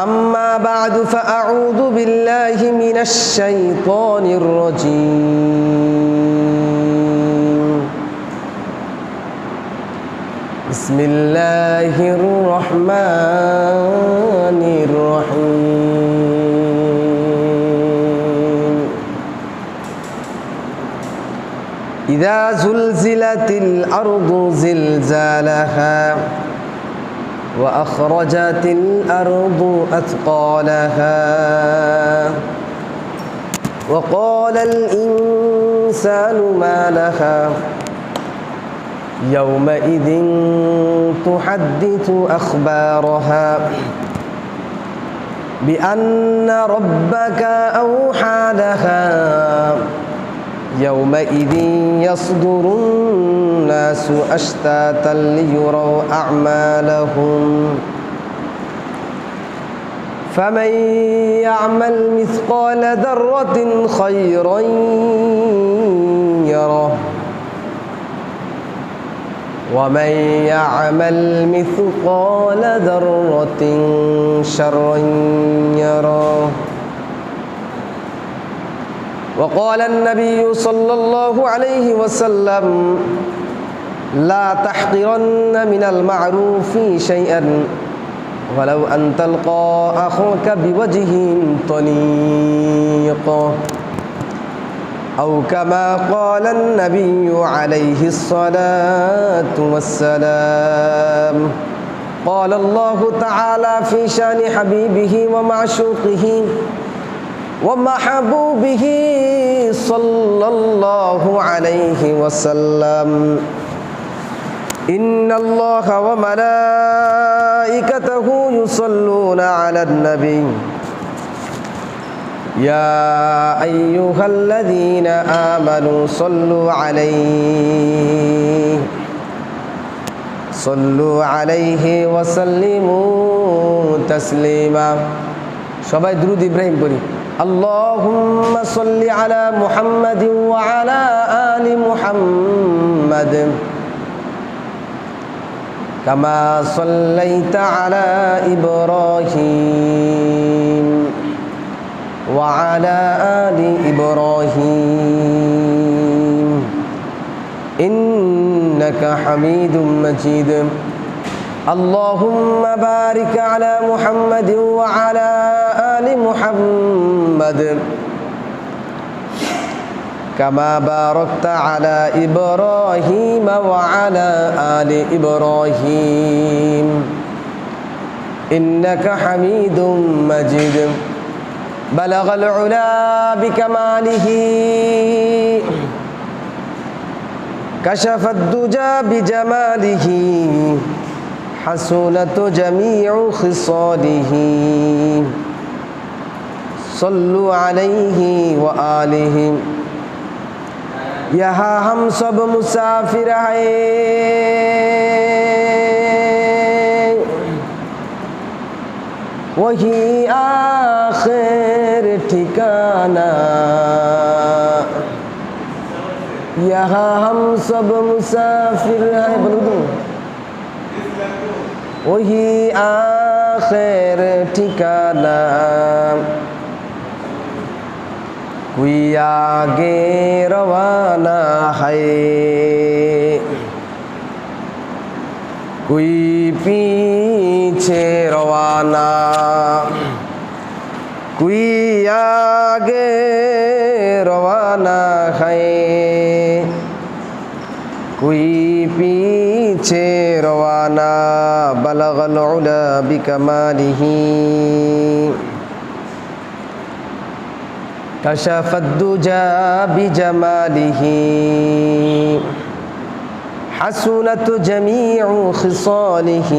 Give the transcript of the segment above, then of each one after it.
أما بعد فأعوذ بالله من الشيطان الرجيم بسم الله الرحمن الرحيم إذا زلزلت الأرض زلزالها وأخرجت الأرض أثقالها وقال الإنسان ما لها يومئذ تحدث أخبارها بأن ربك أوحى لها يومئذ يصدر الناس أشتاتا ليروا أعمالهم فمن يعمل مثقال ذرة خيرا يره ومن يعمل مثقال ذرة شرا يره وقال النبي صلى الله عليه وسلم لا تحقرن من المعروف شيئا ولو أن تلقى أخوك بوجه طليق أو كما قال النبي عليه الصلاة والسلام قال الله تعالى في شان حبيبه ومعشوقه ومحبوبه صلى الله عليه وسلم إن الله وملائكته يصلون على النبي يا أيها الذين آمنوا صلوا عليه وسلموا تسليما সবাই দুরূদ ইব্রাহিম পড়ি اللهم صل على محمد وعلى آل محمد كما صليت على إبراهيم وعلى آل إبراهيم إنك حميد مجيد اللهم بارك على محمد وعلى آل محمد كما باركت على إبراهيم وعلى آل إبراهيم إنك حميد مجيد بلغ العلا بكماله كشف الدجى بجماله حسنت جميع خصاله صلوا عليه وآله यहाँ हम सब मुसाफिर हैं वही आखिर ठिकाना यहाँ हम सब मुसाफिर हैं बोलो तुम वही आखिर ठिकाना कोई आगे रवाना है कोई पीछे रवाना कोई आगे रवाना है कोई पीछे रवाना बलगल उला बिकमालिही كشف الدجى بجماله حسنت جميع خصاله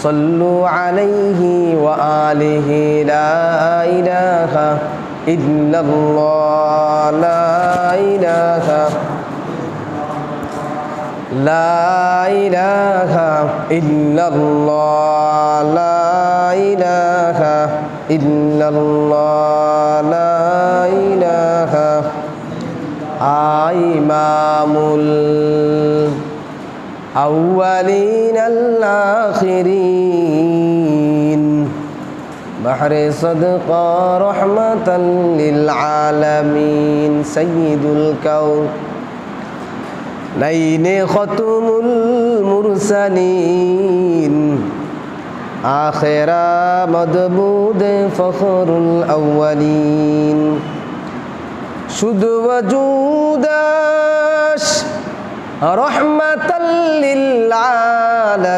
صلوا عليه وآله لا إله إلا الله لا إله إلا الله لا إله إلا الله لا إله إمام الأولين الآخرين بحر صدقة رحمة للعالمين سيد الكون نين ختم المرسلين آخر مدبود فخر الأولين شد وجودش رحمة للعالمين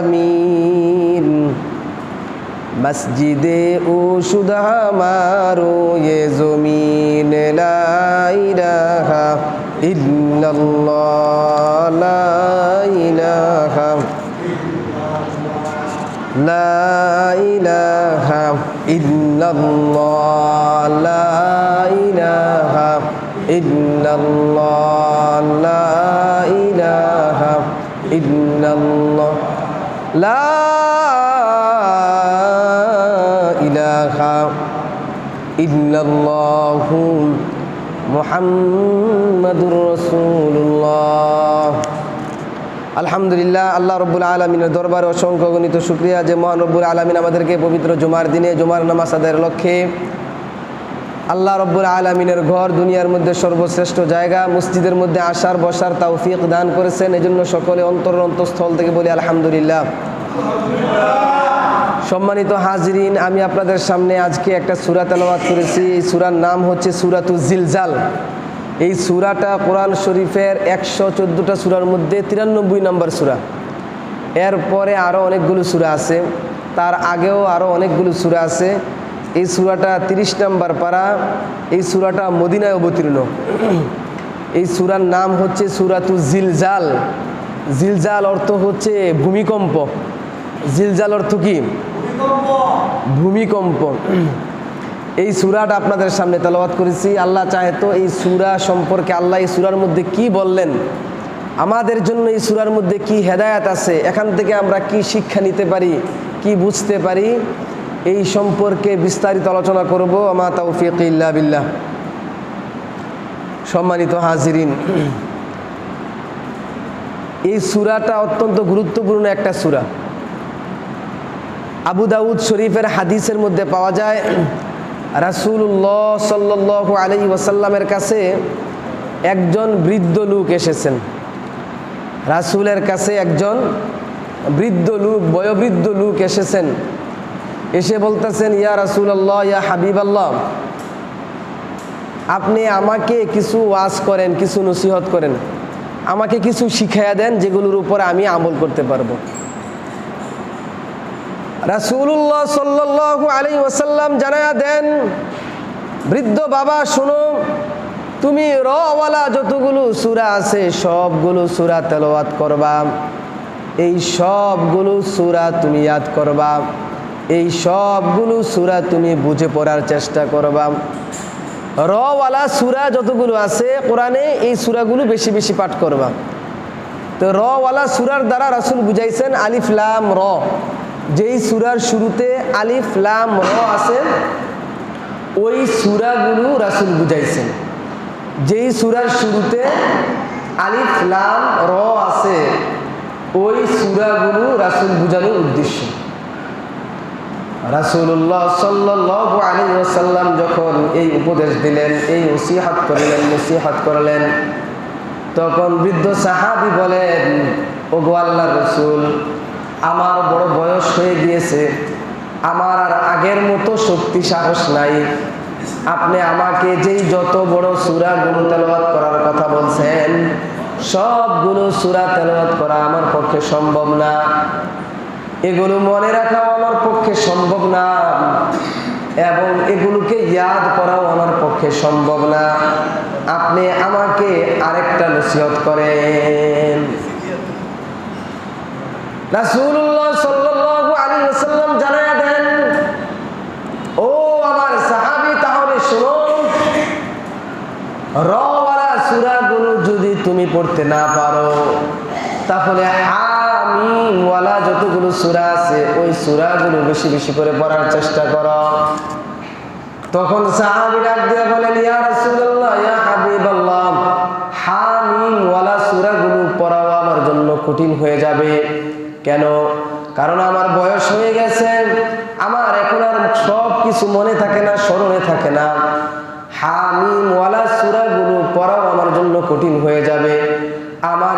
مسجد اوشد ہمارو یہ زمین لا الہ الا اللہ لا الہ لا الہ الا اللہ لا الہ الا اللہ لا الہ الا اللہ لا ইলাহা ইল্লাল্লাহু মুহাম্মাদুর রাসূলুল্লাহ। আলহামদুলিল্লাহ, আল্লাহ রব্বুল আলামিনের দরবারে অসংখ্য গণিত শুকরিয়া যে মহান রব্বুল আলামিন আমাদেরকে পবিত্র জুমার দিনে জুমার নামাজ আদায়ের লক্ষ্যে আল্লাহ রব্বুল আলামিনের ঘর দুনিয়ার মধ্যে সর্বশ্রেষ্ঠ জায়গা মসজিদের মধ্যে আসার বসার তৌফিক দান করেছেন। এজন্য সকলে অন্তঃস্থল থেকে বলি আলহামদুলিল্লাহ। সম্মানিত হাজিরিন, আমি আপনাদের সামনে আজকে একটা সূরা তেলাওয়াত করেছি। এই সূরার নাম হচ্ছে সূরাতুল জিলজাল। এই সূরাটা কোরআন শরীফের 114টা সূরার মধ্যে 93 নম্বর সূরা। এরপরে আরও অনেকগুলো সূরা আছে, তার আগেও আরও অনেকগুলো সূরা আছে। এই সূরাটা 30 নম্বর পারা। এই সূরাটা মদিনায় অবতীর্ণ। এই সূরার নাম হচ্ছে সূরাতুল জিলজাল। জিলজাল অর্থ হচ্ছে ভূমিকম্প। জিলজাল অর্থ কি? ভূমিকম্প। এই সূরাটা আপনাদের সামনে তেলাওয়াত করেছি। আল্লাহ চাহে তো এই সূরা সম্পর্কে আল্লাহ এই সূরার মধ্যে কি বললেন, আমাদের জন্য এই সূরার মধ্যে কি হেদায়েত আছে, এখান থেকে আমরা কি শিক্ষা নিতে পারি, কি বুঝতে পারি, এই সম্পর্কে বিস্তারিত আলোচনা করব। আমা তাওফীক ইল্লা বিল্লাহ। সম্মানিত হাজিরিন, এই সূরাটা অত্যন্ত গুরুত্বপূর্ণ একটা সূরা। আবু দাউদ শরীফের হাদিসের মধ্যে পাওয়া যায়, রাসূলুল্লাহ সাল্লাল্লাহু আলাইহি ওয়াসাল্লামের কাছে একজন বৃদ্ধ লোক এসেছেন। রাসূলের কাছে একজন বৃদ্ধ লোক, বয়োবৃদ্ধ লোক এসেছেন। এসে বলতেছেন, ইয়া রাসূলুল্লাহ, ইয়া হাবিবাল্লাহ, আপনি আমাকে কিছু ওয়াজ করেন, কিছু নসিহত করেন, আমাকে কিছু শিখাইয়া দেন যেগুলোর উপর আমি আমল করতে পারবো। রাসূলুল্লাহ সাল্লাল্লাহু আলাইহি ওয়াসাল্লাম জানায়া দেন, বৃদ্ধ বাবা শোনো, তুমি রওয়ালা যতগুলো সূরা আছে সবগুলো সূরা তেলাওয়াত করবা, এই সবগুলো সূরা তুমি ইয়াদ করবা, এই সবগুলো সূরা তুমি বুঝে পড়ার চেষ্টা করবা। রওয়ালা সূরা যতগুলো আছে কোরআনে, এই সূরাগুলো বেশি বেশি পাঠ করবা। তো রওয়ালা সূরার দ্বারা রাসূল বুঝাইছেন আলিফ লাম র। যেই সূরার শুরুতে আলিফ লাম র আছে ওই সূরাগুলো রাসূল বুঝাইছেন। যেই সূরার শুরুতে আলিফ লাম র আছে ওই সূরাগুলো রাসূল বুঝানোর উদ্দেশ্য। রাসূলুল্লাহ সাল্লাল্লাহু আলাইহি ওয়াসাল্লাম যখন এই উপদেশ দিলেন, এই নসিহত করলেন, তখন বৃদ্ধ সাহাবী বলেন, ওগো আল্লাহর রাসূল, আমার বড় বয়স হয়ে গিয়েছে, আমার আর আগের মতো শক্তি সাহস নাই। আপনি আমাকে যেই যত বড় সূরাগুলো তেলাওয়াত করার কথা বলছেন সবগুলো সূরা তেলাওয়াত করা আমার পক্ষে সম্ভব না, এগুলো মনে রাখাও আমার পক্ষে সম্ভব না, এবং এগুলোকে ইয়াদ করাও আমার পক্ষে সম্ভব না। আপনি আমাকে আরেকটা নসিহত করেন। রাসূলুল্লাহ সাল্লাল্লাহু আলাইহি ওয়াসাল্লাম জানায়া দেন, ও আমার সাহাবী, তাহলে শোনো, রওয়ালা সূরাগুলো যদি তুমি পড়তে না পারো তাহলে হামিম ওয়ালা যতগুলো সূরা আছে ওই সূরাগুলো বেশি বেশি করে পড়ার চেষ্টা করো। তখন সাহাবী ডাক দিয়ে বলেন, ইয়া রাসূলুল্লাহ, ইয়া হাবিবাল্লাহ, হামিম ওয়ালা সূরাগুলো পড়াও আমার জন্য কঠিন হয়ে যাবে। কেন? কারণ আমার বয়স হয়ে গেছে, আমার এখন আর সব কিছু কিছু মনে থাকে না, স্মরণে থাকে না। হামিম ওয়ালা সূরাগুলো পড়াও আমার জন্য কঠিন হয়ে যাবে। আমার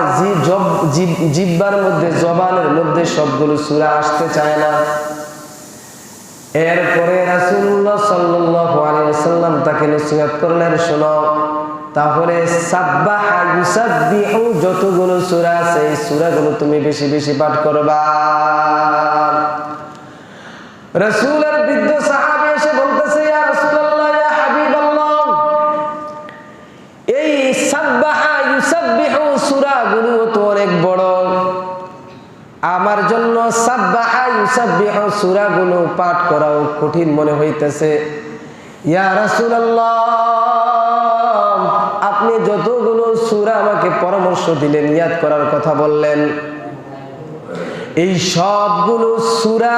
জিহ্বার মধ্যে, জবানের মধ্যে সবগুলো সূরা আসতে চায় না। এরপরে রাসূলুল্লাহ সাল্লাল্লাহু আলাইহি ওয়াসাল্লাম তাকে নসিহত করলেন, শোনো তাহলে সাব্বাহা ইউসাব্বিহু যতগুলো সূরা আছে এই সূরাগুলো তুমি বেশি বেশি পাঠ করবা। রাসূলের বৃদ্ধ সাহাবী এসে বলতেছে, ইয়া রাসূলুল্লাহ, ইয়া হাবিবাল্লাহ, এই সাব্বাহা ইউসাব্বিহু সূরাগুলো তো অনেক বড়, আমার জন্য সাব্বাহা ইউসাব্বিহু সূরাগুলো পাঠ করাও কঠিন মনে হইতেছে। ইয়া রাসূলুল্লাহ, আপনি যতগুলো সূরা আমাকে পরামর্শ দিলেন, ইয়াদ করার কথা বললেন, এই সবগুলো সূরা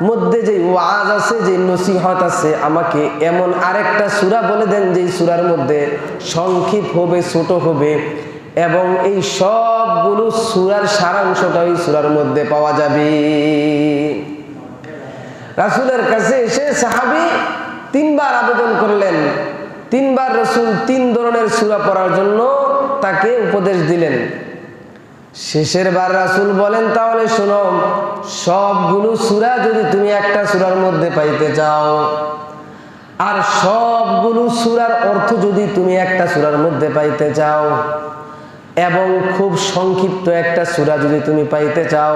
মধ্যে যে ওয়াজ আছে, যে নসিহত আছে, আমাকে এমন আরেকটা সূরা বলে দেন যে সূরার মধ্যে সংক্ষিপ্ত হবে, ছোট হবে, এবং এই সবগুলো সূরার সারাংশটা ওই সূরার মধ্যে পাওয়া যাবে। রাসূলের কাছে এসে সাহাবী 3 বার আবেদন করলেন। 3 বার রাসূল 3 ধরনের সূরা পড়ার জন্য তাকে উপদেশ দিলেন। শেষের বার রাসূল বলেন, তাহলে শোনো, সবগুলো সূরা যদি তুমি একটা সূরার মধ্যে পাইতে চাও, আর সবগুলো সূরার অর্থ যদি তুমি একটা সূরার মধ্যে পাইতে চাও, এবং খুব সংক্ষিপ্ত একটা সূরা যদি তুমি পাইতে চাও,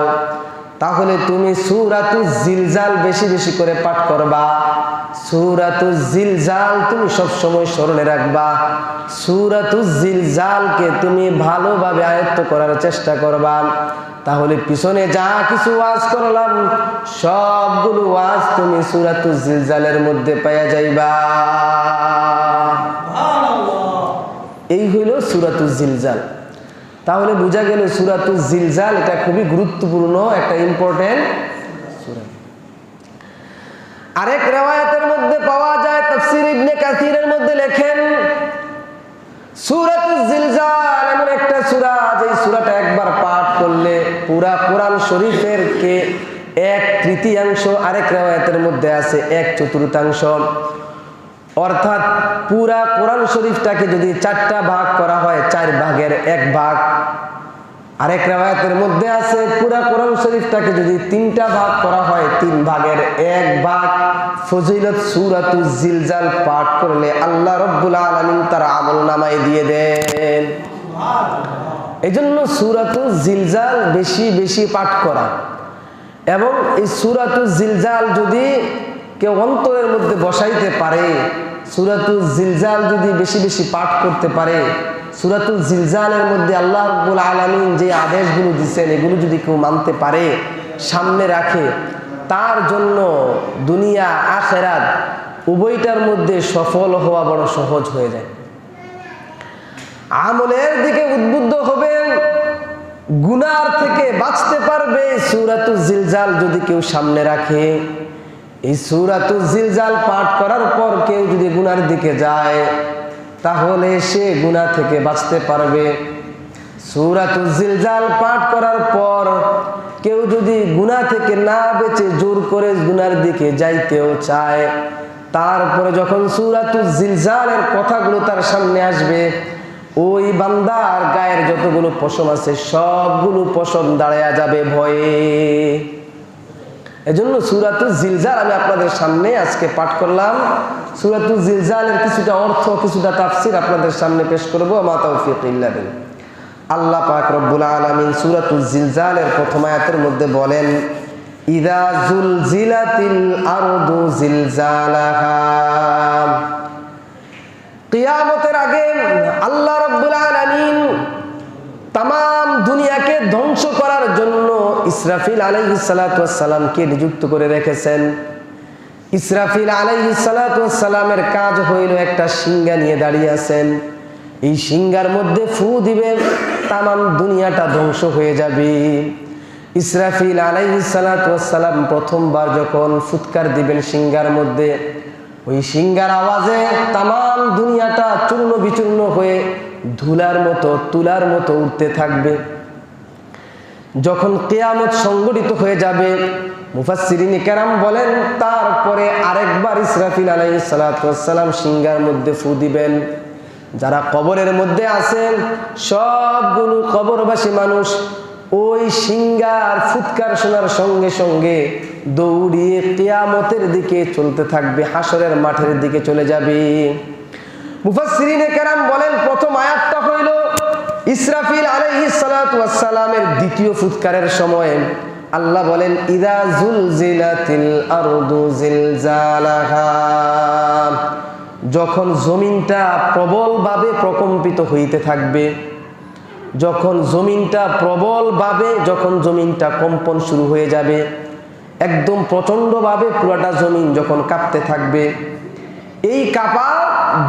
তাহলে তুমি সূরাতুজ জিলজাল বেশি বেশি করে পাঠ করবা। সূরাতুজ জিলজাল তুমি সব সময় স্মরণে রাখবা। সূরাতুজ জিলজালকে তুমি ভালোভাবে আয়ত্ত করার চেষ্টা করবা। তাহলে পিছনে যা কিছু ওয়াজ করলাম সবগুলো ওয়াজ তুমি সূরাতুজ জিলজালের মধ্যে পাওয়া যাইবা। এই হইল সূরাতুজ জিলজাল। তাহলে বোঝা গেল সূরাতুজ জিলজাল এটা খুবই গুরুত্বপূর্ণ একটা ইম্পর্টেন্ট সূরা। আরেক riwayat-এর মধ্যে পাওয়া যায়, তাফসীর ইবনে কাসিরের মধ্যে লেখেন, সূরাতুজ জিলজাল এমন একটা সূরা যে সূরাটা একবার পাঠ করলে পুরা কোরআন শরীফের কে 1/3, আরেক riwayat-এর মধ্যে আছে 1/4, অর্থাৎ পুরা কোরআন শরীফটাকে যদি 4টা ভাগ করা হয় 4 ভাগের 1 ভাগ। আরেক riwayat-এর মধ্যে আছে পুরা কোরআন শরীফটাকে যদি 3টা ভাগ করা হয় 3 ভাগের 1 ভাগ। ফজিলত সূরাতুজ জিলজাল পাঠ করলে আল্লাহ রাব্বুল আলামিন তার আমলনামায় দিয়ে দেন। এজন্য সূরাতুজ জিলজাল বেশি বেশি পাঠ করা, এবং এই সূরাতুজ জিলজাল যদি কেউ অন্তরের মধ্যে বসাইতে পারে, সূরাতুজ জিলজাল যদি বেশি বেশি পাঠ করতে পারে, সূরাতুজ জিলজালের মধ্যে আল্লাহ রাব্বুল আলামিন যে আদেশগুলো দিয়েছেন এগুলো যদি কেউ মানতে পারে, সামনে রাখে, তার জন্য দুনিয়া আখিরাত উভয়টার মধ্যে সফল হওয়া বড় সহজ হয়ে যায়। আমলের দিকে উদ্বুদ্ধ হবে, গুনার থেকে বাঁচতে পারবে সূরাতুজ জিলজাল যদি কেউ সামনে রাখে। এই সূরাতুজ জিলজাল পাঠ করার পর কেউ যদি গুনার দিকে যায় তাহলে সে গুনাহ থেকে বাঁচতে পারবে। সূরাতুজ জিলজাল পাঠ করার পর কেউ যদি গুনাহ থেকে না বেঁচে জোর করে গুনার দিকে যাইতেও চায়, তারপরে যখন সূরাতুজ জিলজালের কথাগুলো তার সামনে আসবে, ওই বান্দার গায়ের যতগুলো পশম আছে সবগুলো পশম দাঁড়ায়া যাবে ভয়ে। এজন্য সূরাতুজ জিলজাল আমি আপনাদের সামনে আজকে পাঠ করলাম। সূরাতুজ জিলজালের কিছুটা অর্থ, কিছুটা তাফসীর আপনাদের সামনে পেশ করব। মা তাওফীক ইল্লা বিল্লাহ। আল্লাহ পাক রব্বুল আলামিন সূরাতুজ জিলজালের প্রথম আয়াতের মধ্যে বলেন, ইযা যুলজিলাতিল আরদু জিলজালাহা। কিয়ামতের আগে আল্লাহ রাব্বুল আলামিন তাম দুনিয়াকে ধ্বংস করার জন্য ইসরাফিল আলাইহিস সালাতু ওয়াস সালামকে নিযুক্ত করে রেখেছেন। ইসরাফিল আলাইহিস সালাতু ওয়াস সালামের কাজ হইল একটা শিঙ্গা নিয়ে দাঁড়িয়ে আছেন। এই শিঙ্গার মধ্যে ফু দিবেন, তাম দুনিয়াটা ধ্বংস হয়ে যাবে। ইসরাফিল আলাইহিস সালাতু ওয়াস সালাম প্রথমবার যখন ফুৎকার দিবেন শিঙ্গার মধ্যে, ওই শিঙ্গার আওয়াজে তাম দুনিয়াটা চূর্ণ বিচূর্ণ হয়ে ধুলার মতো, তুলার মতো উঠতে থাকবে। যখন কিয়ামত সংঘটিত হয়ে যাবে, মুফাসসিরিনে কেরাম বলেন তারপরে আরেকবার ইসরাফিল আলাইহিস সালাতু ওয়াস সালাম সিংহার মধ্যে ফু দিবেন। যারা কবরের মধ্যে আছেন সবগুলো কবরবাসী মানুষ ওই সিংহার ফুৎকার শোনার সঙ্গে সঙ্গে দৌড়িয়ে কিয়ামতের দিকে চলতে থাকবে, হাসরের মাঠের দিকে চলে যাবে। মুফাসসিরিনে কেরাম বলেন প্রথম আয়াতটা হইল ইসরাফিল আলাইহিস সালাতু ওয়াস সালামের দ্বিতীয় ফুৎকারের সময় আল্লাহ বলেন ইযা যুলজিলাতিল আরদু জিলজালাহা, যখন জমিনটা প্রবলভাবে প্রকম্পিত হইতে থাকবে, যখন জমিনটা প্রবলভাবে যখন জমিনটা কম্পন শুরু হয়ে যাবে, একদম প্রচণ্ডভাবে পুরাটা জমিন যখন কাঁপতে থাকবে, এই কাঁপা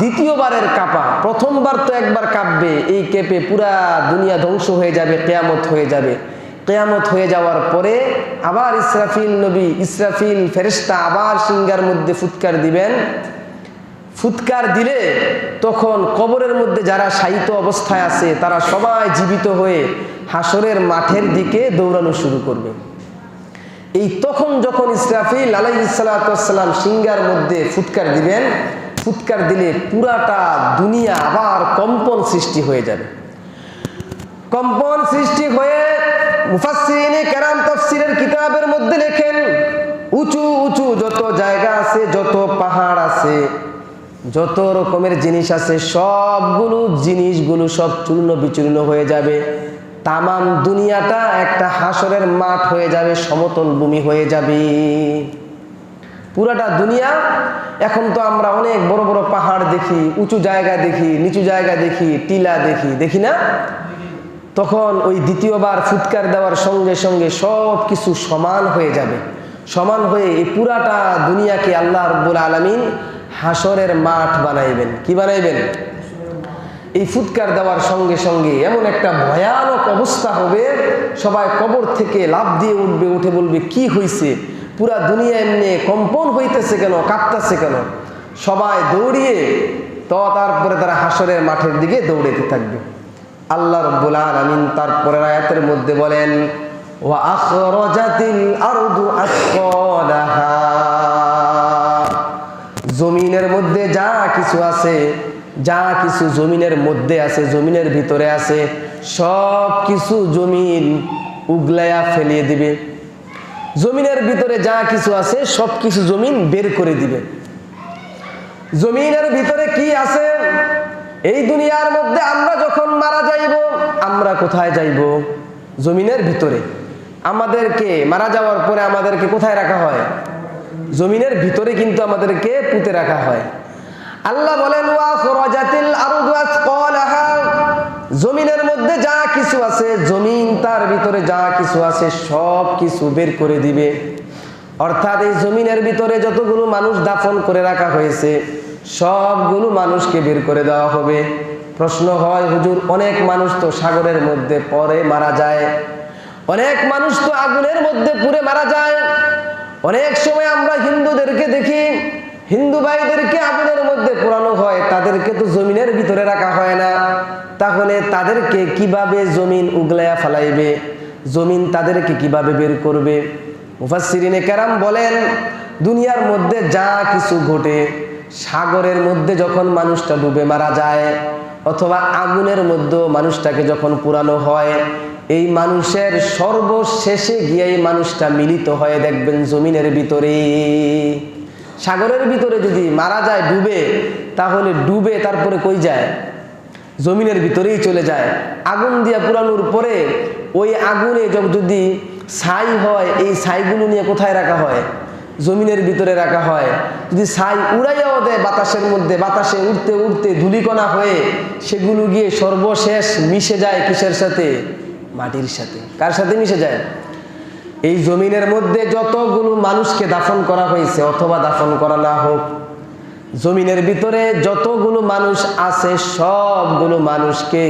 দ্বিতীয়বারের কাঁপা, প্রথমবার তো একবার কাঁপবে, এই কেঁপে পুরা দুনিয়া ধ্বংস হয়ে যাবে, কিয়ামত হয়ে যাবে। কিয়ামত হয়ে যাওয়ার পরে আবার ইসরাফিল ফেরেশতা আবার সিংহার মধ্যে ফুৎকার দিবেন। ফুৎকার দিলে তখন কবরের মধ্যে যারা শায়িত অবস্থায় আছে তারা সবাই জীবিত হয়ে হাসরের মাঠের দিকে দৌড়ানো শুরু করবে। এই তখন যখন ইসরাফিল আলাইহিস সালাতু ওয়াস সালাম সিংহার মধ্যে ফুৎকার দিবেন, ফুৎকার দিলে পুরাটা দুনিয়া আবার কম্পন সৃষ্টি হয়ে যাবে। কম্পন সৃষ্টি হয়ে মুফাসসিরিনে কেরাম তাফসীরের কিতাবের মধ্যে লেখেন উঁচু উঁচু যত জায়গা আছে, যত পাহাড় আছে, যত রকমের জিনিস আছে, সবগুলো জিনিসগুলো সব চূর্ণ বিচূর্ণ হয়ে যাবে। তামাম দুনিয়াটা একটা হাসরের মাঠ হয়ে যাবে, সমতল ভূমি হয়ে যাবে পুরাটা দুনিয়া। এখন তো আমরা অনেক বড় বড় পাহাড় দেখি, উঁচু জায়গা দেখি, নিচু জায়গা দেখি, টিলা দেখি, দেখি না? তখন ওই দ্বিতীয়বার ফুৎকার দেওয়ার সঙ্গে সঙ্গে সব কিছু সমান হয়ে যাবে। সমান হয়ে এই পুরাটা দুনিয়াকে আল্লাহ রাব্বুল আলামিন হাসরের মাঠ বানাইবেন। কি বানাইবেন? এই ফুৎকার দেওয়ার সঙ্গে সঙ্গে এমন একটা ভয়ানক অবস্থা হবে, সবাই কবর থেকে লাফ দিয়ে উঠবে, উঠে বলবে কি হয়েছে, পুরা দুনিয়া এমনি কম্পন হইতেছে কেন, কাঁপতেছে কেন? সবাই দৌড়িয়ে তারপরে তারা হাসরের মাঠের দিকে দৌড়াতে থাকবে। আল্লাহ রাব্বুল আলামিন তারপরের আয়াতের মধ্যে বলেন ওয়া আখরাজাতিল আরদু আসকালাহা, জমিনের মধ্যে যা কিছু আছে, যা কিছু জমিনের মধ্যে আছে, জমিনের ভিতরে আছে, সব কিছু জমিন উগলায়া ফেলিয়ে দিবে। জমিনের ভিতরে যা কিছু আছে সব কিছু জমিন বের করে দিবে। জমিনের ভিতরে কি আছে? এই দুনিয়ার মধ্যে আমরা যখন মারা যাইব, আমরা কোথায় যাইব? জমিনের ভিতরে। আমাদেরকে মারা যাওয়ার পরে আমাদেরকে কোথায় রাখা হয়? জমিনের ভিতরে কিন্তু আমাদেরকে পুঁতে রাখা হয়। আল্লাহ বলেন ওয়া খরাজাতিল আরদু আসকালাহা, জমিনের মধ্যে যা কিছু আছে, জমিন তার ভিতরে যা কিছু আছে সব কিছু বের করে দিবে। অর্থাৎ এই জমিনের ভিতরে যতগুলো মানুষ দাফন করে রাখা হয়েছে সবগুলো মানুষকে বের করে দেওয়া হবে। প্রশ্ন হয় হুজুর, অনেক মানুষ তো সাগরের মধ্যে পড়ে মারা যায়, অনেক মানুষ তো আগুনের মধ্যে পুড়ে মারা যায়, অনেক সময় আমরা হিন্দুদেরকে দেখি, হিন্দু ভাইদেরকে আগুনের মধ্যে পোড়ানো হয়, তাদেরকে তো জমিনের ভিতরে রাখা হয় না। তাহলে তাদেরকে কিভাবে জমিন উগলায়া ফেলাইবে? জমিন তাদেরকে কিভাবে বের করবে? মুফাসসিরিনে কেরাম বলেন দুনিয়ার মধ্যে যা কিছু ঘটে, সাগরের মধ্যে যখন মানুষটা ডুবে মারা যায় অথবা আগুনের মধ্যে মানুষটাকে যখন পুরানো হয়, এই মানুষের সর্বশেষে গিয়ে এই মানুষটা মিলিত হয়ে দেখবেন জমিনের ভিতরে। সাগরের ভিতরে যদি মারা যায় ডুবে, তাহলে ডুবে তারপরে কই যায়? জমিনের ভিতরেই চলে যায়। আগুন দিয়ে পুরানোর পরে ওই আগুনে যদি ছাই হয়, এই ছাইগুলো নিয়ে কোথায় রাখা হয়? জমিনের ভিতরে রাখা হয়। যদি ছাই উড়াইয়াও দেয় বাতাসের মধ্যে, বাতাসে উঠতে উঠতে ধূলিকণা হয়ে সেগুলো গিয়ে সর্বশেষ মিশে যায় কিসের সাথে? মাটির সাথে। কার সাথে মিশে যায়? এই জমিনের মধ্যে যতগুলো মানুষকে দাফন করা হয়েছে অথবা দাফন করা না হোক, জমিনের ভিতরে যতগুলো মানুষ আছে সবগুলো মানুষকে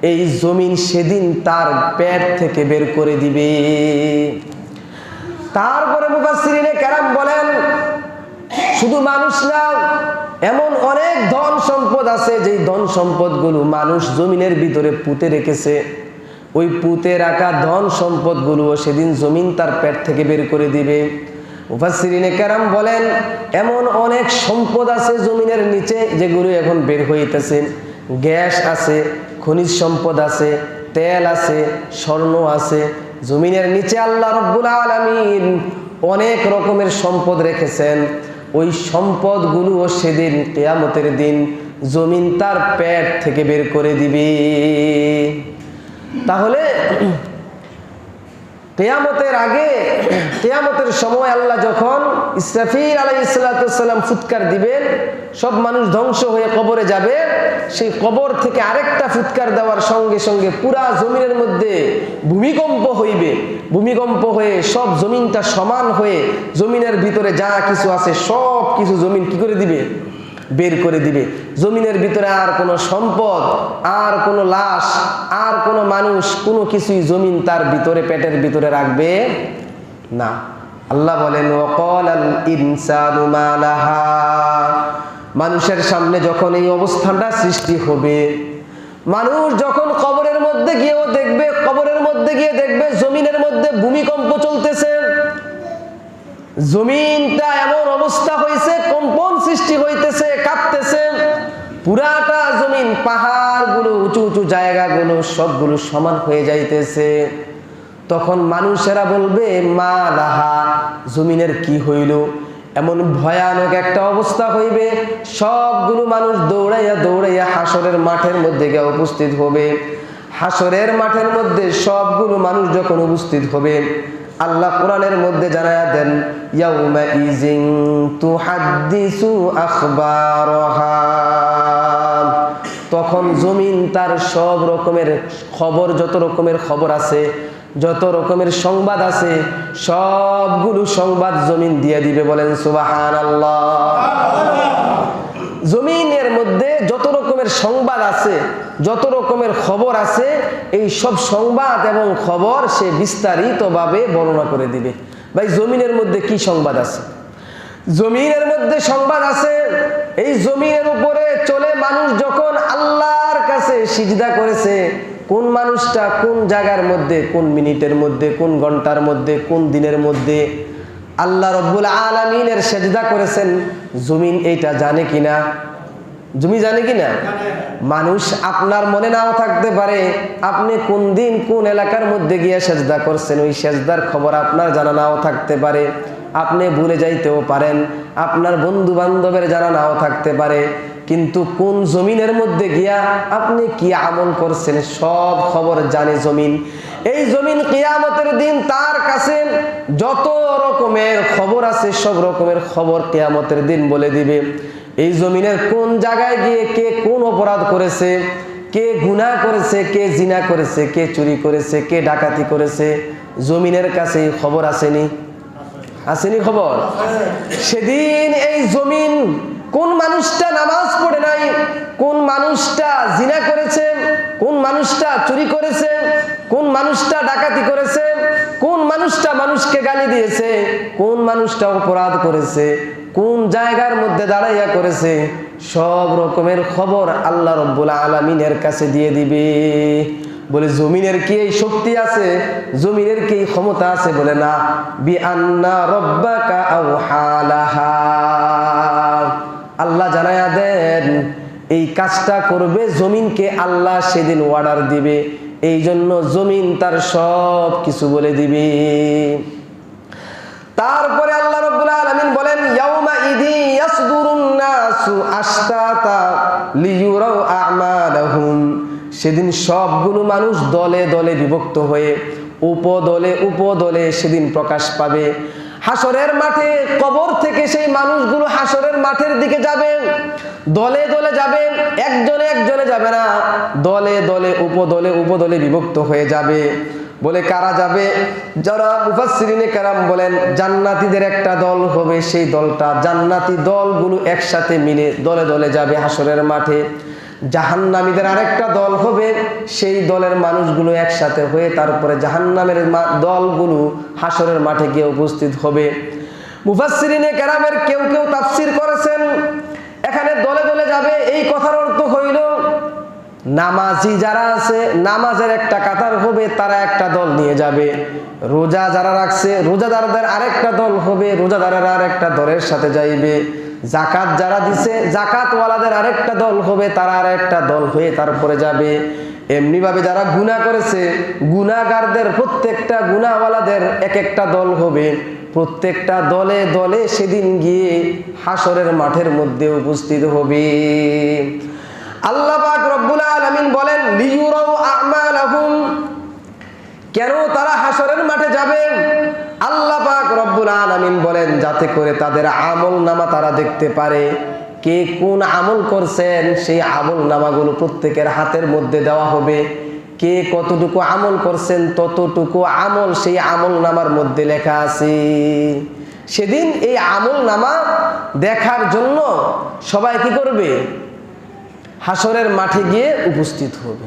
এই জমিন সেদিন তার পেট থেকে বের করে দিবে। তারপরে মুফাসসিরিনে কেরাম বলেন শুধু মানুষ না, এমন অনেক ধন সম্পদ আছে যেই ধন সম্পদগুলো মানুষ জমিনের ভিতরে পুঁতে রেখেছে। ওই পুঁতে রাখা ধন সম্পদগুলো সেদিন জমিন তার পেট থেকে বের করে দিবে। মুফাসসিরিনে কেরাম বলেন এমন অনেক সম্পদ আছে জমিনের নিচে যেগুলো এখন বের হইতেছে। গ্যাস আছে, খনিজ সম্পদ আছে, তেল আছে, স্বর্ণ আছে। জমিনের নিচে আল্লাহ রাব্বুল আলামিন অনেক রকমের সম্পদ রেখেছেন। ওই সম্পদগুলোও সেদিন কিয়ামতের দিন জমিন তার পেট থেকে বের করে দিবে। তাহলে কিয়ামতের আগে, কিয়ামতের সময় আল্লাহ যখন ইসরাফিল আলাইহিস সালাম ফুৎকার দিবেন, সব মানুষ ধ্বংস হয়ে কবরে যাবে। সেই কবর থেকে আরেকটা ফুৎকার দেওয়ার সঙ্গে সঙ্গে পুরা জমিনের মধ্যে ভূমিকম্প হইবে। ভূমিকম্প হয়ে সব জমিনটা সমান হয়ে জমিনের ভিতরে যা কিছু আছে সব কিছু জমিন কি করে দিবে? বের করে দিবে। জমিনের ভিতরে আর কোনো সম্পদ, আর কোনো লাশ, আর কোনো মানুষ, কোনো কিছুই জমিন তার ভিতরে পেটের ভিতরে রাখবে না। আল্লাহ বলেন ওয়াকালাল ইনসানু মা লাহা। মানুষের সামনে যখন এই অবস্থানটা সৃষ্টি হবে, মানুষ যখন কবরের মধ্যে গিয়েও দেখবে, কবরের মধ্যে গিয়ে দেখবে জমিনের মধ্যে ভূমিকম্প চলতেছে। জমিনটা এমন অবস্থা হয়েছে, কম্পন সৃষ্টি হইতেছে, কাঁপতেছে। পুরাটা জমিন, পাহাড়গুলো, উঁচু উঁচু জায়গাগুলো সবগুলো সমান হয়ে যাইতেছে। তখন মানুষেরা বলবে মা লাহা, জমিনের কি হইল? এমন ভয়ানক একটা অবস্থা হইবে। সবগুলো মানুষ দৌড়াইয়া দৌড়াইয়া হাসরের মাঠের মধ্যে গিয়ে উপস্থিত হবে। হাসরের মাঠের মধ্যে সবগুলো মানুষ যখন উপস্থিত হবে, আল্লাহ কোরআনের মধ্যে জানায়া দেন ইয়াউমা ইজিন তুহাদ্দিসু আখবারহা। তখন জমিন তার সব রকমের খবর, যত রকমের খবর আছে, যত রকমের সংবাদ আছে, সবগুলো সংবাদ জমিন দিয়ে দিবে। বলেন সুবহানাল্লাহ। জমিনের মধ্যে যত রকমের সংবাদ আছে, যত রকমের খবর আছে, এই সব সংবাদ এবং খবর সে বিস্তারিতভাবে বর্ণনা করে দিবে। ভাই জমিনের মধ্যে কি সংবাদ আছে? জমিনের মধ্যে সংবাদ আছে, এই জমিনের উপরে চলে মানুষ যখন আল্লাহর কাছে সিজদা করেছে, কোন মানুষটা কোন জায়গার মধ্যে, কোন মিনিটের মধ্যে, কোন ঘন্টার মধ্যে, কোন দিনের মধ্যে আল্লাহ রব্বুল আলামিনের সিজদা করেছেন, জমিন এইটা জানে কিনা? জমি জানে কিনা? মানুষ আপনার মনে নাও থাকতে পারে, আপনি কোন দিন কোন এলাকার মধ্যে গিয়ে সিজদা করছেন, ওই সিজদার খবর আপনার জানা নাও থাকতে পারে, আপনি ভুলে যাইতেও পারেন, আপনার বন্ধু বান্ধবের জানা নাও থাকতে পারে। কিন্তু কোন জমিনের মধ্যে গিয়া আপনি কি আমল করছেন সব খবর জানে জমিন। এই জমিন কিয়ামতের দিন তার কাছে যত রকমের খবর আছে সব রকমের খবর কিয়ামতের দিন বলে দিবে। এই জমিনের কোন জায়গায় গিয়ে কে কোন অপরাধ করেছে, কে গুনাহ করেছে, কে জিনা করেছে, কে চুরি করেছে, কে ডাকাতি করেছে, জমিনের কাছে এই খবর আসেনি? আসেনি খবর? সেদিন এই জমিন কোন মানুষটা নামাজ পড়ে নাই, কোন মানুষটা জিনা করেছে, কোন মানুষটা চুরি করেছে, কোন মানুষটা ডাকাতি করেছে, কোন মানুষটা মানুষকে গালি দিয়েছে, কোন মানুষটা অপরাধ করেছে, কোন জায়গার মধ্যে দাঁড়াইয়া করেছে, সব রকমের খবর আল্লাহ রব্বুল আলামিনের কাছে দিয়ে দিবে। বলে জমিনের কি এই শক্তি আছে, জমিনের কি এই ক্ষমতা আছে? বলে না। বিআন্না রাব্বাকা আওহালাহা, আল্লাহ জানায়া দেন এই কাজটা করবে জমিনকে আল্লাহ সেদিন অর্ডার দিবে। এই জন্য জমিন তার সব কিছু বলে দিবে। তারপরে আল্লাহ রাব্বুল আলামিন বলেন ইয়াউমা ইদি ইয়াসদুরুন নাসু আশতাতা লিয়ুরাউ আমালাহুম। সেদিন সবগুলো মানুষ দলে দলে বিভক্ত হয়ে উপদলে উপদলে সেদিন প্রকাশ পাবে। হাসরের মাঠে কবর থেকে সেই মানুষগুলো হাসরের মাঠের দিকে যাবে, দলে দলে যাবে, একজনে একজনে যাবে না, দলে দলে উপদলে উপদলে বিভক্ত হয়ে যাবে। বলে কারা যাবে? যারা মুফাসসিরিনে কেরাম বলেন জান্নাতীদের একটা দল হবে, সেই দলটা জান্নাতি দলগুলো একসাথে মিলে দলে দলে যাবে হাসরের মাঠে। জাহান্নামীদের আরেকটা দল হবে, সেই দলের মানুষগুলো একসাথে হয়ে তারপরে জাহান্নামের দলগুলো হাসরের মাঠে গিয়ে উপস্থিত হবে। মুফাসসিরিনে কেরামের কেউ কেউ তাফসীর করেছেন এখানে দলে দলে যাবে, এই কথার অর্থ হইল নামাজি যারা আছে নামাজের একটা কাতার হবে, তারা একটা দল নিয়ে যাবে। রোজা যারা রাখছে রোজাদারদের আরেকটা দল হবে, রোজাদারেরা আরেকটা দলের সাথে যাইবে। জাকাত যারা দিছে জাকাতওয়ালাদের আরেকটা দল হবে, তারা আরেকটা দল হয়ে তারপরে যাবে। এমনি ভাবে যারা গুনাহ করেছে গুনাহগারদের প্রত্যেকটা গুনাহওয়ালাদের এক একটা দল হবে। প্রত্যেকটা দলে দলে সেদিন গিয়ে হাসরের মাঠের মধ্যে উপস্থিত হবে। আল্লাহ পাক রব্বুল আলামিন বলেন লিয়ুরাউ আমালাহুম, কেন তারা হাসরের মাঠে যাবে? আল্লাহ পাক রব্বুল আলামিন বলেন যাতে করে তাদের আমল নামা তারা দেখতে পারে, কে কোন আমল করছেন সেই আমল নামাগুলো প্রত্যেকের হাতের মধ্যে দেওয়া হবে। কে কতটুকু আমল করছেন ততটুকু আমল সেই আমল নামার মধ্যে লেখা আছে। সেদিন এই আমল নামা দেখার জন্য সবাই কি করবে? হাসরের মাঠে গিয়ে উপস্থিত হবে।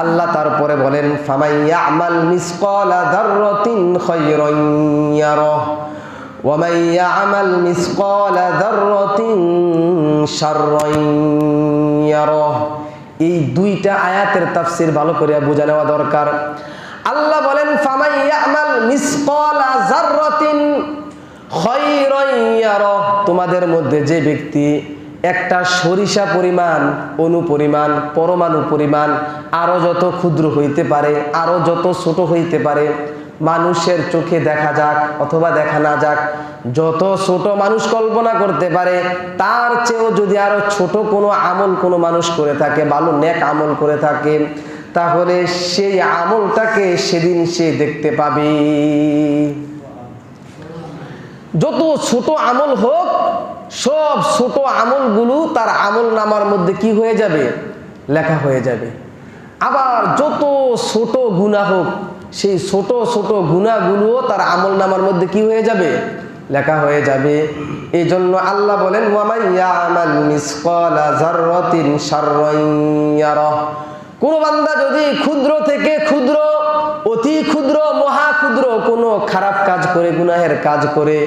আল্লাহ তারপরে বলেন ফামাইয়া আমাল মিসকালা যাররাতিন খায়রান ইয়ারাহ ওয়া মাইয়া আমাল মিসকালা যাররাতিন শাররান ইয়ারাহ। এই দুইটা আয়াতের তাফসীর ভালো করে বুঝে নেওয়া দরকার। আল্লাহ বলেন ফামাইয়া আমাল মিসকালা যাররাতিন খায়রান ইয়ারাহ, তোমাদের মধ্যে যে ব্যক্তি একটা সরিষা পরিমাণ, অনুপরিমাণ, পরমাণু পরিমাণ, আরো যত ক্ষুদ্র হইতে পারে, আরো যত ছোট হইতে পারে, মানুষের চোখে দেখা যাক অথবা দেখা না যাক, যত ছোট মানুষ কল্পনা করতে পারে তার চেয়েও যদি আরো ছোট কোনো আমল কোনো মানুষ করে থাকে, ভালো নেক আমল করে থাকে, তাহলে সেই আমলটাকে সেদিন সে দেখতে পাবে। যত ছোট আমল হোক সব ছোট আমলগুলো তার আমল নামার মধ্যে কি হয়ে যাবে? লেখা হয়ে যাবে। আবার যত ছোট গুনাহ হোক সেই ছোট ছোট গুনাহগুলোও তার আমল নামার মধ্যে কি হয়ে যাবে? লেখা হয়ে যাবে। এই জন্য আল্লাহ বলেন ওয়া মান ইয়ামাল মিসকালা যাররাতিন শাররান ইয়ারাহ, কোন বান্দা যদি ক্ষুদ্র থেকে ক্ষুদ্র, অতি ক্ষুদ্র, মহা ক্ষুদ্র কোনো খারাপ কাজ করে, গুনাহের কাজ করে,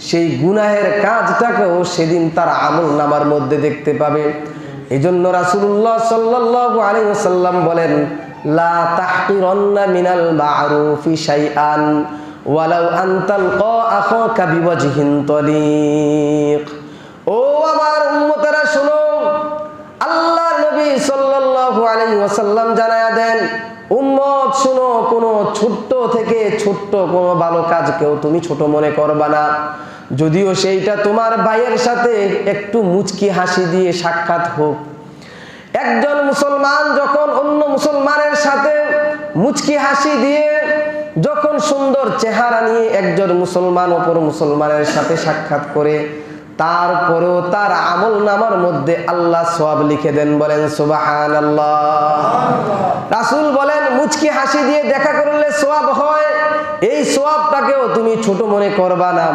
সেই গুনাহের কাজটাকেও সেদিন তার আমল নামার মধ্যে দেখতে পাবে। এই জন্য রাসূলুল্লাহ সাল্লাল্লাহু আলাইহি ওয়াসাল্লাম বলেন লা তাহকিরান্না মিনাল মা'রুফি শাইআন ওয়ালাউ আন তালকা আখাকা বিওয়াজহিন তালিক। ও আমার উম্মতেরা শোনো, আল্লাহর নবী সাল্লাল্লাহু আলাইহি ওয়াসাল্লাম জানায়া দেন উম্মত শোনো, কোনো ছোট্ট থেকে ছোট্ট কোনো ভালো কাজকেও তুমি ছোট মনে করবা না, যদিও সেইটা তোমার ভাইয়ের সাথে একটু মুচকি হাসি দিয়ে সাক্ষাৎ হোক। একজন মুসলমান যখন অন্য মুসলমানের সাথে মুচকি হাসি দিয়ে, যখন সুন্দর চেহারা নিয়ে একজন মুসলমান অপর মুসলমানের সাথে সাক্ষাৎ করে, তারপরেও তার আমল নামার মধ্যে আল্লাহ সওয়াব লিখে দেন। বলেন সুবহানাল্লাহ। রাসূল বলেন মুচকি হাসি দিয়ে দেখা করলে সওয়াব হয়, এই সওয়াবটাকেও তুমি ছোট মনে করবা না,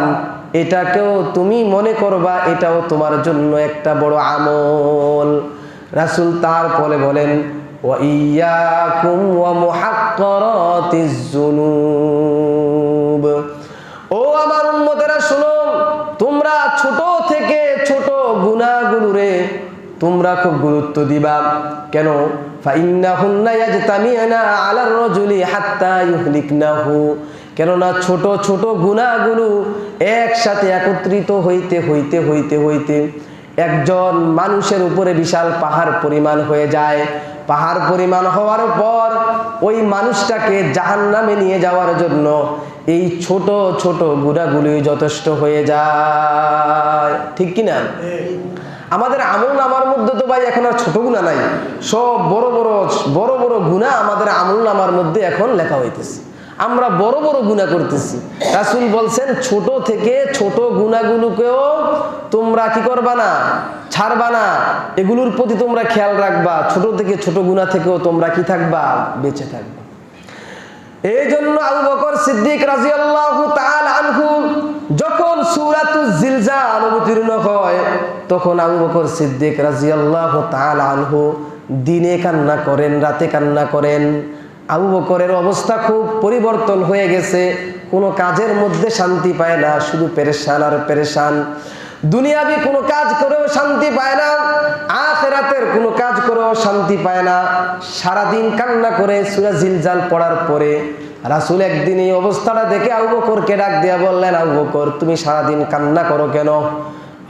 এটাকেও তুমি মনে করবা এটাও তোমার জন্য একটা বড় আমল। রাসূল তারপরে বলেন ওয়া ইয়্যাকুম ওয়া মুহাক্কারাতিজ যুনুব, ও আমার উম্মতেরা শোনো, তোমরা ছোট থেকে ছোট গুনাহগুলোরে তোমরা খুব গুরুত্ব দিবা। কেন? ফাইন্নাহুন্না ইয়াজতামিউনা আলার রাজুলি হাত্তা ইউহলিকনাহু, কেননা ছোট ছোট গুনাহগুলো একসাথে একত্রিত হইতে হইতে হইতে হইতে একজন মানুষের উপরে বিশাল পাহাড় পরিমাণ হয়ে যায়। পাহাড় পরিমাণ হওয়ার পর ওই মানুষটাকে জাহান্নামে নিয়ে যাওয়ার জন্য এই ছোট ছোট গুনাহগুলোই যথেষ্ট হয়ে যায়। ঠিক কিনা? আমাদের আমল নামার মধ্যে তো ভাই এখন আর ছোট গুনাহ নাই, সব বড় বড় বড় বড় গুনাহ আমাদের আমল নামার মধ্যে এখন লেখা হইতেছে। আমরা বড় বড় গুনাহ করতেছি। রাসূল বলছেন ছোট থেকে ছোট গুনাহগুলোকেও তোমরা কি করবা না? ছাড়বা না, এগুলোর প্রতি তোমরা খেয়াল রাখবা। ছোট থেকে ছোট গুনাহ থেকেও তোমরা কি থাকবা? বেঁচে থাকবা। এই জন্য আবু বকর সিদ্দিক রাদিয়াল্লাহু তাআলা আনহু যখন সূরাতুজ জিলজাল অবতীর্ণ হয়, তখন আবু বকর সিদ্দিক রাদিয়াল্লাহু তাআলা আনহু দিনে কান্না করেন, রাতে কান্না করেন। আবু বকরের অবস্থা খুব পরিবর্তন হয়ে গেছে, কোনো কাজের মধ্যে শান্তি পায় না, শুধু পেরেশান আর পেরেশান। দুনিয়াবি কোনো কাজ করেও শান্তি পায় না, আখিরাতের কোনো কাজ করেও শান্তি পায় না। সারাদিন কান্না করে সূরা জিলজাল পড়ার পরে রাসূল একদিন এই অবস্থাটা দেখে আবু বকরকে ডাক দিয়া বললেন, আবু বকর তুমি সারাদিন কান্না করো কেন?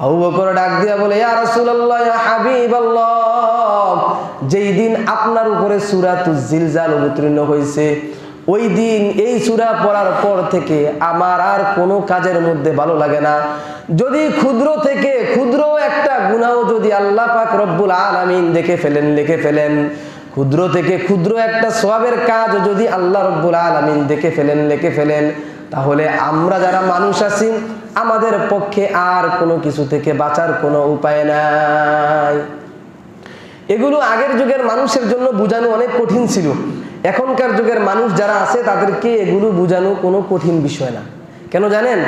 আবু বকর ডাক দিয়া বলে, ইয়া রাসূলুল্লাহ, ইয়া হাবিবাল্লাহ, যেই দিন আপনার উপরে সূরাতুল জিলজাল অবতীর্ণ হয়েছে ওই দিন এই সূরা পড়ার পর থেকে আমার আর কোনো কাজের মধ্যে ভালো লাগে না। যদি ক্ষুদ্র থেকে ক্ষুদ্র একটা গুনাহ যদি আল্লাহ পাক রব্বুল আলামিন লিখে ফেলেন, ক্ষুদ্র থেকে ক্ষুদ্র একটা সওয়াবের কাজ যদি আল্লাহ রব্বুল আলামিন লিখে ফেলেন, তাহলে আমরা যারা মানুষ আছি আমাদের পক্ষে আর কোনো কিছু থেকে বাঁচার কোনো উপায় নাই। এগুলো আগের যুগের মানুষের জন্য বোঝানো অনেক কঠিন ছিল। এখনকার যুগের মানুষ যারা আছে তাদেরকে এগুলো বোঝানো কোনো কঠিন বিষয় না। কেন জানেন?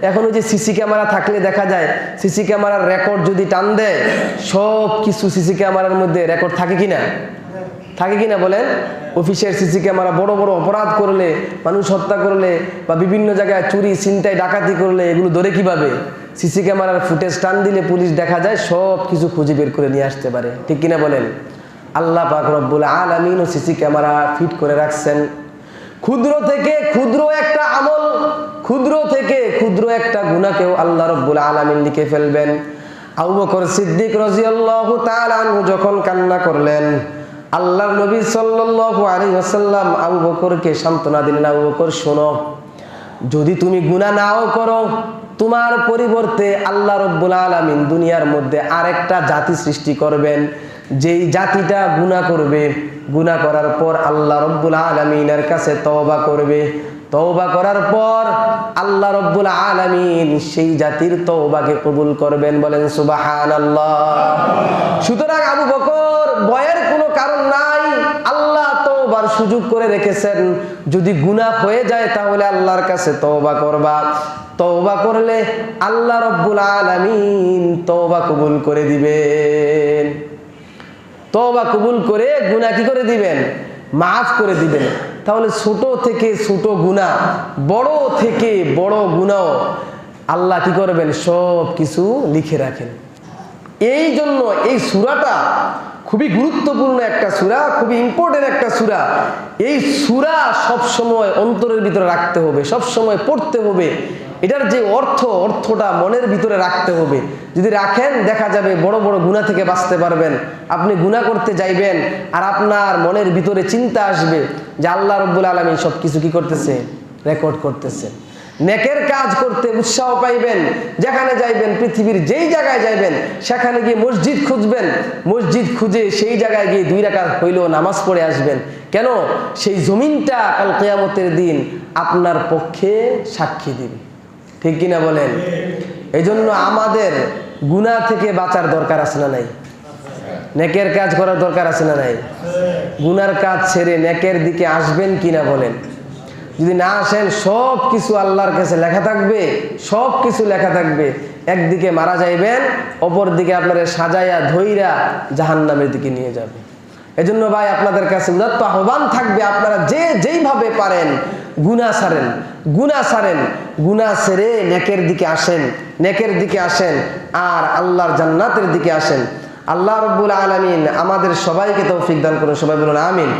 এখন ওই যে সিসি ক্যামেরা থাকলে দেখা যায়, সিসি ক্যামেরার রেকর্ড যদি টান দেয়, সব কিছু সিসি ক্যামেরার মধ্যে রেকর্ড থাকে কিনা বলেন? অফিসের সিসি ক্যামেরা বড় বড় অপরাধ করলে, মানুষ হত্যা করলে বা বিভিন্ন জায়গায় চুরি ছিনতাই ডাকাতি করলে এগুলো ধরে কিভাবে? সিসি ক্যামেরার ফুটেজ টান দিলে পুলিশ দেখা যায় সব কিছু খুঁজে বের করে নিয়ে আসতে পারে, ঠিক কিনা বলেন? আল্লাহ পাক রব্বুল আলামিন ও সিসি ক্যামেরা ফিট করে রাখছেন। ক্ষুদ্র থেকে ক্ষুদ্র একটা আমল, ক্ষুদ্র থেকে ক্ষুদ্র একটা গুনাহকেও আল্লাহ রব্বুল আলামিন লিখে ফেলবেন। আবু বকর সিদ্দিক রাদিয়াল্লাহু তাআলা আনহু যখন কান্না করলেন, আল্লাহর নবী সাল্লাল্লাহু আলাইহি ওয়াসাল্লাম আবু বকরকে সান্ত্বনা দিলেন, আবু বকর শোনো, যদি তুমি গুনাহ নাও করো, তোমার পরিবর্তে আল্লাহ রব্বুল আলামিন দুনিয়ার মধ্যে আরেকটা জাতি সৃষ্টি করবেন, যেই জাতিটা গুনাহ করবে, গুনাহ করার পর আল্লাহ রব্বুল আলামিনের কাছে তওবা করবে, তওবা করার পর আল্লাহ রব্বুল আলামিন সেই জাতির তওবাকে কবুল করবেন। বলেন সুবহানাল্লাহ। সুতরাং আবু বকর ভয়ের কোনো কারণ নাই, আল্লাহ তওবার সুযোগ করে রেখেছেন। যদি গুনাহ হয়ে যায় তাহলে আল্লাহর কাছে তওবা করবা, তওবা করলে আল্লাহ রব্বুল আলামিন তওবা কবুল করে দিবেন। তওবা কবুল করে গুনাহ কি করে দিবেন? মাফ করে দিবেন। তাহলে ছোট থেকে ছোট গুনাহ, বড় থেকে বড় গুনাহ আল্লাহ কি করবেন? সব কিছু লিখে রাখেন। এই জন্য এই সূরাটা খুবই গুরুত্বপূর্ণ একটা সূরা, খুবই ইম্পর্টেন্ট একটা সূরা। এই সূরা সব সময় অন্তরের ভিতরে রাখতে হবে, সব সময় পড়তে হবে। এটার যে অর্থটা মনের ভিতরে রাখতে হবে। যদি রাখেন দেখা যাবে বড় বড় গুনাহ থেকে বাঁচতে পারবেন। আপনি গুনাহ করতে যাইবেন আর আপনার মনের ভিতরে চিন্তা আসবে যে আল্লাহ রব্বুল আলামিন সব কিছু কি করতেছে? রেকর্ড করতেছে। নেকের কাজ করতে উৎসাহ পাইবেন। যেখানে যাইবেন, পৃথিবীর যেই জায়গায় যাইবেন, সেখানে গিয়ে মসজিদ খুঁজবেন, মসজিদ খুঁজে সেই জায়গায় গিয়ে 2 রাকাত হইলেও নামাজ পড়ে আসবেন। কেন? সেই জমিনটা কাল কিয়ামতের দিন আপনার পক্ষে সাক্ষী দিবে, ঠিক কিনা বলেন? এই জন্য আমাদের গুনাহ থেকে বাঁচার দরকার আছে না নাই? নেকের কাজ করার দরকার আছে না নাই? গুনার কাজ ছেড়ে নেকের দিকে আসবেন কিনা বলেন? যদি না আসেন, সব কিছু আল্লাহর কাছে লেখা থাকবে, সব কিছু লেখা থাকবে। একদিকে মারা যাইবেন, অপর দিকে আপনারা সাজাইয়া ধইরা জাহান্নামের দিকে নিয়ে যাবে। এজন্য ভাই আপনাদের কাছে উদাত্ত আহ্বান থাকবে, আপনারা যেইভাবে পারেন গুনাহ ছাড়েন, গুনাহ ছাড়েন, গুনাহ ছেড়ে নেকের দিকে আসেন, নেকের দিকে আসেন আর আল্লাহর জান্নাতের দিকে আসেন। আল্লাহ রাব্বুল আলামিন আমাদের সবাইকে তৌফিক দান করুন। সবাই বলুন আমিন।